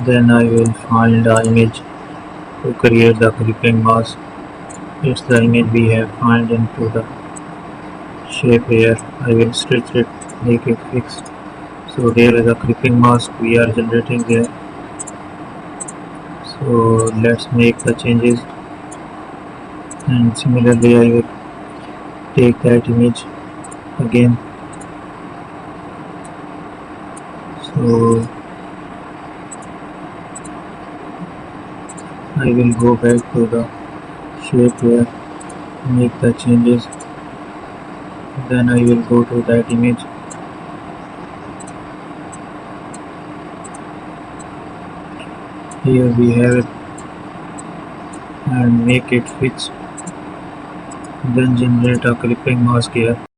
Then I will find the image to create the clipping mask. It's the image we have found into the shape here. I will stretch it, make it fixed. So there is a clipping mask we are generating there. So let's make the changes, and similarly I will take that image again. So I will go back to the shape here, make the changes, then I will go to that image. Here we have it, and make it fixed, then generate a clipping mask here.